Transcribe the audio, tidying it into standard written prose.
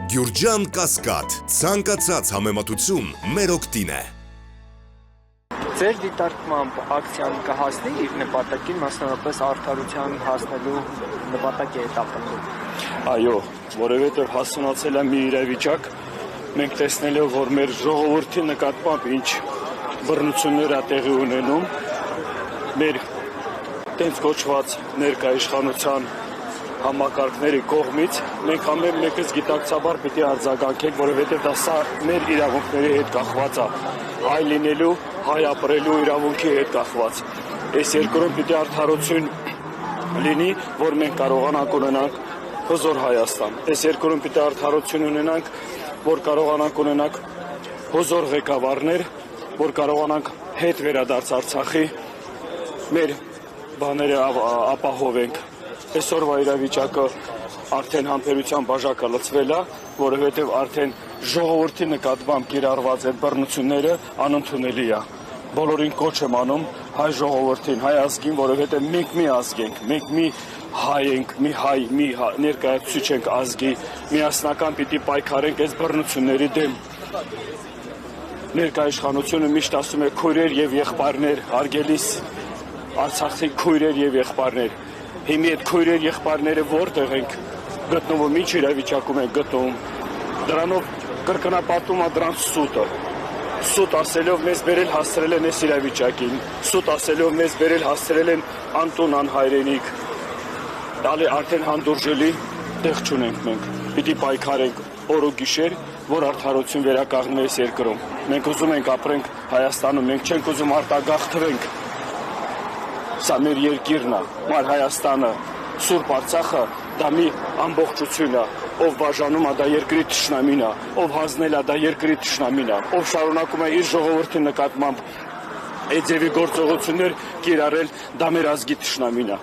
Գյուրջան Կասկադ, ցանկացած համեմատություն մեր օգտին է։ Ձեր դիտարկմամբ ակցիան կհասնի իր նպատակին, մասնավորապես արդարության հասնելու նպատակ է հետապնդում։ Այո, որովհետև հասունացել է մի իրավիճակ, մենք տեսնելով, որ մեր ժողովրդի նկատմամբ ինչ բռնություններ է տեղի ունենում, մեր տենց կոչված ներկայիշխանության համակարգների կողմից, մենք ամեն մեկս գիտակցաբար պիտի արձագանքենք, որովհետև դա սա մեր իրավունքների հետ կախված է, հայ լինելու, հայ ապրելու իրավունքի հետ կախված։ Այս երկրում պիտի արդարություն լինի, որ մենք կարողանանք ունենանք հզոր Հայաստան։ Այս երկրում պիտի արդարություն ունենանք, որ կարողանանք ունենանք հզոր ղեկավարներ, որ կարողանանք հետ վերադարձ Արցախի մեր բաները ապահովենք։ Այսօրվա իրավիճակը արդեն համբերության բաժակը լցվել է, որովհետև արդեն ժողովրդի նկատմամբ կիրառված այդ բռնությունները անընդունելի է։ Բոլորին կոչ եմ անում հայ ժողովրդին, հայ ազգին, որովհետև մենք մի ազգ ենք, մենք մի հայ ենք, մի ներկայացուցիչ ենք ազգի, միասնական պիտի պայքարենք այս բռնությունների դեմ։ Ներկայիշխանությունը միշտ ասում է քույրեր եւ եղբայրներ, հարգելիս Արցախի քույրեր եւ եղբայրներ։ Հիմա այդ քույրեր եղբայրները որտեղ ենք գտնվում, ինչ իրավիճակում են գտնվում։ Դրանով կրկնապատում է դրանց սուտը։ Սուտ ասելով մեզ բերել հասցրել են այս իրավիճակին։ Սուտ ասելով մեզ բերել հասցրել են անտուն անհայրենիք։ Դալի արդեն հանդուրժելի տեղ չունենք մենք։ Պիտի պայքարենք օր ու գիշեր, որ արդարություն վերականգնի այս երկրում։ Մենք ուզում ենք ապրենք Հայաստանում, մենք չենք ուզում արտագաղթվենք։ Սա մեր երկիրն է, մեր Հայաստանը, Սուրբ Արցախը, դա մի ամբողջություն է, ով բաժանում է, դա երկրի թշնամին է, ով հանձնել է, դա երկրի թշնամին է, ով շարունակում է իր ժողովրդի նկատմամբ այդ ձևի գործողություններ կիրառել, դա մեր ազգի թշնամին է։